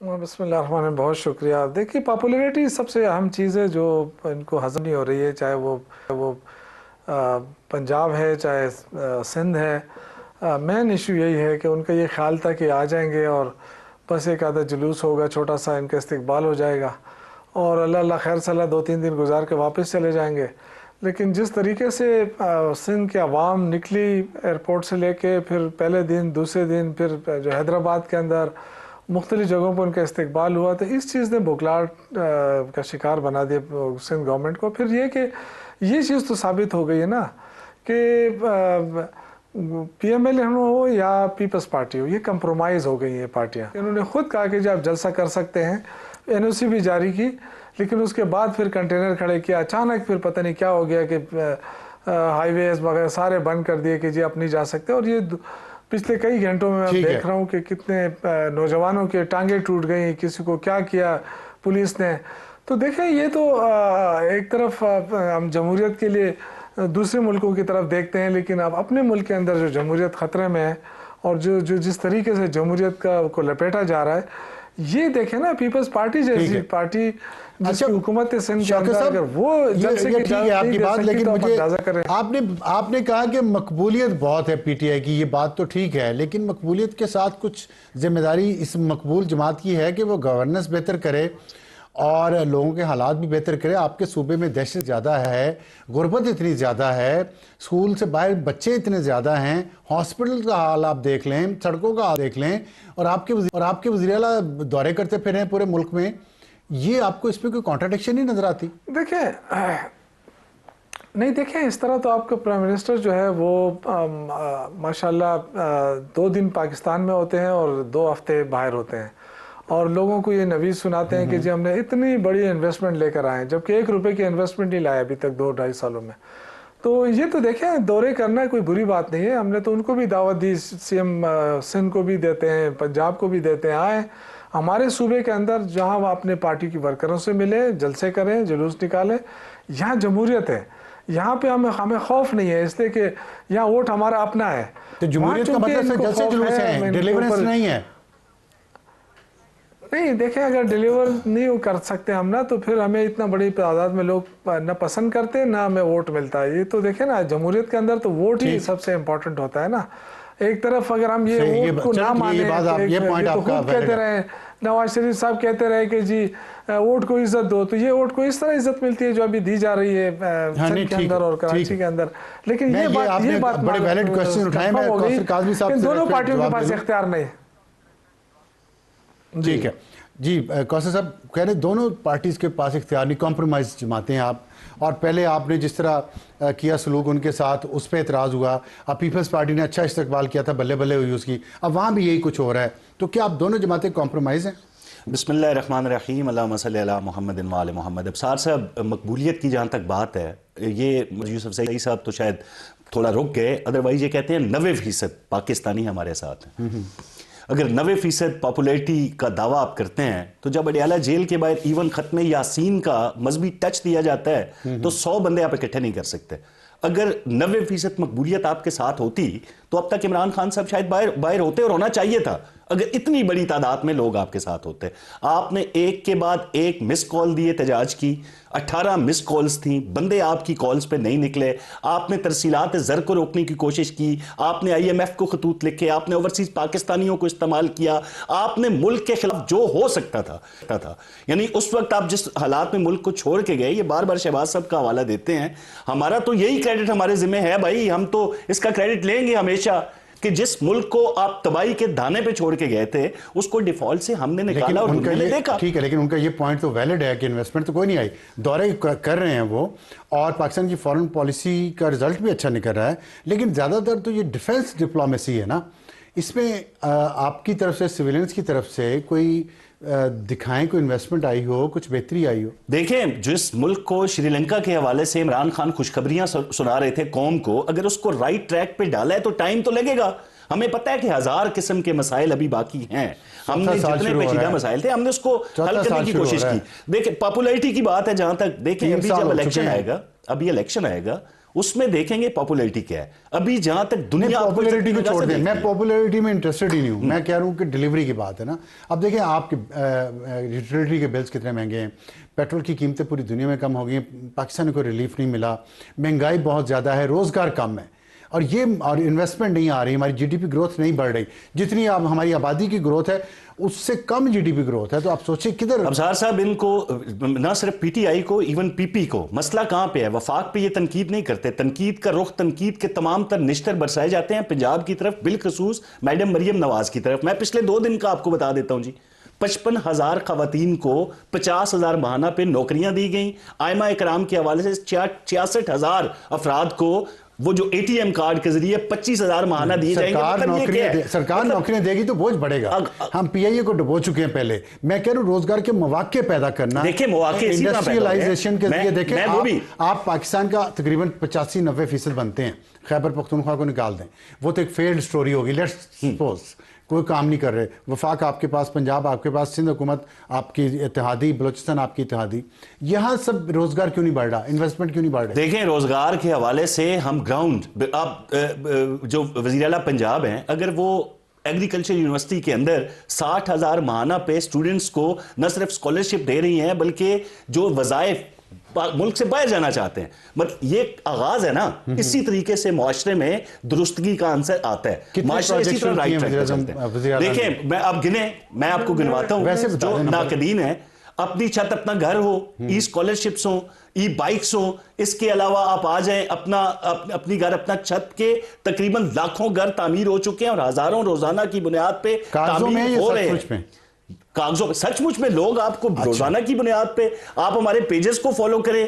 بسم اللہ الرحمن الرحیم، بہت شکریہ. دیکھیے پاپولیرٹی سب سے اہم چیز ہے جو ان کو ہضم نہیں ہو رہی ہے، چاہے وہ پنجاب ہے چاہے سندھ ہے. مین ایشو یہی ہے کہ ان کا یہ خیال تھا کہ آ جائیں گے اور بس ایک آدھا جلوس ہوگا چھوٹا سا، ان کا استقبال ہو جائے گا اور اللہ خیر صلاح 2-3 دن گزار کے واپس چلے جائیں گے. لیکن جس طریقے سے سندھ کے عوام نکلی ایئرپورٹ سے لے کے، پھر پہلے دن دوسرے دن پھر جو حیدرآباد کے اندر مختلف جگہوں پر ان کا استقبال ہوا، تو اس چیز نے بوکھلاہٹ کا شکار بنا دیا سندھ گورنمنٹ کو. پھر یہ کہ یہ چیز تو ثابت ہو گئی ہے نا کہ پی ایم ایل ہو یا پیپلز پارٹی ہو، یہ کمپرومائز ہو گئی ہیں پارٹیاں. انہوں نے خود کہا کہ جب آپ جلسہ کر سکتے ہیں، این او سی بھی جاری کی، لیکن اس کے بعد پھر کنٹینر کھڑے کیا. اچانک پھر پتہ نہیں کیا ہو گیا کہ ہائی ویز وغیرہ سارے بند کر دیے کہ جی آپ نہیں جا سکتے. اور یہ پچھلے کئی گھنٹوں میں میں دیکھ رہا ہوں کہ کتنے نوجوانوں کے ٹانگیں ٹوٹ گئیں، کسی کو کیا کیا پولیس نے. تو دیکھیں یہ تو ایک طرف ہم جمہوریت کے لیے دوسرے ملکوں کی طرف دیکھتے ہیں، لیکن اب اپنے ملک کے اندر جو جمہوریت خطرے میں ہے اور جو جس طریقے سے جمہوریت کو لپیٹا جا رہا ہے، یہ دیکھیں نا پیپلز پارٹی جیسی پارٹی جس کی حکومت سندھ کے اندر اگر وہ جلسے کی اجازت نہیں دے سکتی تو آپ اندازہ کریں. آپ نے کہا کہ مقبولیت بہت ہے پی ٹی آئی کی، یہ بات تو ٹھیک ہے، لیکن مقبولیت کے ساتھ کچھ ذمہ داری اس مقبول جماعت کی ہے کہ وہ گورننس بہتر کرے اور لوگوں کے حالات بھی بہتر کرے. آپ کے صوبے میں دہشت زیادہ ہے، غربت اتنی زیادہ ہے، اسکول سے باہر بچے اتنے زیادہ ہیں، ہاسپٹل کا حال آپ دیکھ لیں، سڑکوں کا حال دیکھ لیں، اور آپ کے وزیر اعلیٰ دورے کرتے پھر ہیں پورے ملک میں. یہ آپ کو اس پہ کوئی کانٹراڈکشن نہیں نظر آتی؟ دیکھیں اس طرح تو آپ کا پرائم منسٹر جو ہے وہ ماشاءاللہ 2 دن پاکستان میں ہوتے ہیں اور 2 ہفتے باہر ہوتے ہیں، اور لوگوں کو یہ نویز سناتے ہیں کہ جی ہم نے اتنی بڑی انویسٹمنٹ لے کر آئے ہیں، جبکہ 1 روپے کی انویسٹمنٹ نہیں لائے ابھی تک 2-2.5 سالوں میں. تو یہ تو دیکھیں دورے کرنا کوئی بری بات نہیں ہے. ہم نے تو ان کو بھی دعوت دی، سی ایم سندھ کو بھی دیتے ہیں، پنجاب کو بھی دیتے ہیں، آئیں ہمارے صوبے کے اندر جہاں وہ اپنے پارٹی کی ورکروں سے ملیں، جلسے کریں، جلوس نکالیں. یہاں جمہوریت ہے، یہاں پہ ہمیں خوف نہیں ہے، اس لیے کہ یہاں ووٹ ہمارا اپنا ہے. تو جمہوریت کا مطلب جلسے جلوس ہیں، ڈیلیورنس نہیں ہے. نہیں دیکھیں اگر ڈیلیور نہیں کر سکتے ہم نا، تو پھر ہمیں اتنا بڑی تعداد میں لوگ نہ پسند کرتے نہ ہمیں ووٹ ملتا ہے. یہ تو دیکھیں نا جمہوریت کے اندر تو ووٹ ہی سب سے امپورٹنٹ ہوتا ہے نا. ایک طرف اگر ہم یہ ووٹ کو نہ مانیں، تو خود کہتے رہے نواز شریف صاحب کہتے رہے کہ جی ووٹ کو عزت دو، تو یہ ووٹ کو اس طرح عزت ملتی ہے جو ابھی دی جا رہی ہے سندھ کے اندر اور کراچی کے اندر. لیکن یہ بات بڑے ویلڈ کوسچن اٹھائے میں کوثر کاظمی صاحب سے دونوں پارٹیوں کے پاس اختیار نہیں. ٹھیک ہے جی کوثر صاحب کہہ رہے دونوں پارٹیز کے پاس اختیار نہیں، کمپرومائز جماعتیں ہیں آپ. اور پہلے آپ نے جس طرح کیا سلوک ان کے ساتھ اس پہ اعتراض ہوا، اب پیپلز پارٹی نے اچھا استقبال کیا تھا، بلے بلے ہوئی اس کی، اب وہاں بھی یہی کچھ ہو رہا ہے. تو کیا آپ دونوں جماعتیں کمپرومائز ہیں؟ بسم اللہ الرحمن الرحیم، اللہم صلی علی محمد و آل محمد. ابصار صاحب مقبولیت کی جہاں تک بات ہے، یہ یوسف زئی صاحب تو شاید تھوڑا رک گئے، ادروائز یہ کہتے ہیں 90% پاکستانی ہمارے ساتھ ہیں. اگر 90% پاپولیٹی کا دعویٰ آپ کرتے ہیں تو جب اڈیالہ جیل کے باہر ایون ختم یاسین کا مذہبی ٹچ دیا جاتا ہے تو 100 بندے آپ اکٹھے نہیں کر سکتے. اگر 90% مقبولیت آپ کے ساتھ ہوتی تو اب تک عمران خان صاحب شاید باہر ہوتے اور ہونا چاہیے تھا، اگر اتنی بڑی تعداد میں لوگ آپ کے ساتھ ہوتے. آپ نے ایک کے بعد ایک مس کال دی احتجاج کی، 18 مس کالز تھیں، بندے آپ کی کالز پہ نہیں نکلے. آپ نے ترسیلات زر کو روکنے کی کوشش کی، آپ نے IMF کو خطوط لکھے، آپ نے اوورسیز پاکستانیوں کو استعمال کیا، آپ نے ملک کے خلاف جو ہو سکتا تھا. یعنی اس وقت آپ جس حالات میں ملک کو چھوڑ کے گئے، یہ بار بار شہباز صاحب کا حوالہ دیتے ہیں. ہمارا تو یہی کریڈٹ ہمارے ذمہ ہے بھائی، ہم تو اس کا کریڈٹ لیں گے ہمیشہ کہ جس ملک کو آپ تباہی کے دانے پہ چھوڑ کے گئے تھے اس کو ڈیفالٹ سے ہم نے نکالا اور دنیا نے دیکھا. ٹھیک ہے، لیکن ان کا یہ پوائنٹ تو ویلڈ ہے کہ انویسٹمنٹ تو کوئی نہیں آئی، دورے کر رہے ہیں وہ، اور پاکستان کی فارن پالیسی کا رزلٹ بھی اچھا نکل رہا ہے. لیکن زیادہ تر تو یہ ڈیفنس ڈپلومیسی ہے نا، اس میں آپ کی طرف سے سویلنس کی طرف سے کوئی دکھائیں کوئی انویسٹمنٹ آئی ہو، کچھ بہتری آئی ہو؟ دیکھیں جس ملک کو شری لنکا کے حوالے سے عمران خان خوشخبریاں سنا رہے تھے قوم کو، اگر اس کو رائٹ ٹریک پہ ڈالا ہے تو ٹائم تو لگے گا. ہمیں پتہ ہے کہ 1000 قسم کے مسائل ابھی باقی ہیں. ہم نے جتنے پیچیدہ مسائل تھے ہم نے اس کو حل کرنے کی کوشش کی. دیکھیں پاپولیرٹی کی بات ہے جہاں تک, دیکھیں ابھی جب الیکشن آئے گا اس میں دیکھیں گے پاپولیرٹی کیا ہے. ابھی جہاں تک دنیا پاپولیرٹی کو چھوڑ دیں, میں پاپولیرٹی میں انٹرسٹڈ ہی نہیں ہوں. میں کہہ رہا ہوں کہ ڈیلیوری کی بات ہے نا. اب دیکھیں آپ کے یوٹیلیٹی کے بلز کتنے مہنگے ہیں, پیٹرول کی قیمتیں پوری دنیا میں کم ہو گئی ہیں, پاکستان کو ریلیف نہیں ملا, مہنگائی بہت زیادہ ہے, روزگار کم ہے, اور انویسٹمنٹ نہیں آ رہی, ہماری جی ڈی پی گروتھ نہیں بڑھ رہی. جتنی ہماری آبادی کی گروتھ ہے اس سے کم جی ڈی پی گروتھ ہے. تو آپ سوچیں کدھر. ابصار صاحب ان کو نہ صرف پی ٹی آئی کو, ایون پی پی کو مسئلہ کہاں پہ ہے؟ وفاق پہ یہ تنقید نہیں کرتے. تنقید کا رخ, تنقید کے تمام تر نشتر برسائے جاتے ہیں پنجاب کی طرف, بالخصوص میڈم مریم نواز کی طرف. میں پچھلے 2 دن کا آپ کو بتا دیتا ہوں جی. 55,000 خواتین کو 50,000 ماہانہ پہ نوکریاں دی گئیں. آئمہ اکرام کے حوالے سے 66,000 افراد کو وہ جو اے ٹی ایم کارڈ کے ذریعے 25,000 ماہانہ دیے جائیں گے. سرکار نوکریاں دے گی تو بوجھ بڑھے گا. ہم پی آئی اے کو ڈبو چکے ہیں پہلے. میں کہہ رہا ہوں روزگار کے مواقع پیدا کرنا, دیکھیں مواقع انڈسٹریلائزیشن کے ذریعے. دیکھیں آپ پاکستان کا تقریباً 85-90% بنتے ہیں, خیبر پختونخوا کو نکال دیں, وہ تو ایک فیلڈ سٹوری ہوگی. لیٹس سپوز کوئی کام نہیں کر رہے, وفاق آپ کے پاس, پنجاب آپ کے پاس, سندھ حکومت آپ کی اتحادی, بلوچستان آپ کی اتحادی, یہاں سب روزگار کیوں نہیں بڑھ رہا, انویسٹمنٹ کیوں نہیں بڑھ رہا؟ دیکھیں روزگار کے حوالے سے ہم گراؤنڈ, آپ جو وزیر اعلیٰ پنجاب ہیں, اگر وہ ایگریکلچر یونیورسٹی کے اندر 60,000 ماہانہ پہ سٹوڈنٹس کو نہ صرف اسکالرشپ دے رہی ہیں بلکہ جو وظائف ملک سے باہر جانا چاہتے ہیں, مطلب یہ آغاز ہے نا. اسی طریقے سے معاشرے میں درستگی کا عنصر آتا ہے. معاشرے اسی طرح رائٹ ٹریک پہ چلتے ہیں. دیکھیں میں آپ کو گنواتا ہوں جو ناقدین ہیں, اپنی چھت اپنا گھر ہو, ای اسکالرشپس ہوں, ای بائکس ہوں, اس کے علاوہ آپ آ جائیں اپنی گھر اپنا چھت کے تقریباً لاکھوں گھر تعمیر ہو چکے ہیں اور ہزاروں روزانہ کی بنیاد پہ تعمیر ہو رہے ہیں. کاغذوں پہ سچ مچ میں لوگ آپ کو روزانہ کی بنیاد پہ, آپ ہمارے پیجز کو فالو کریں,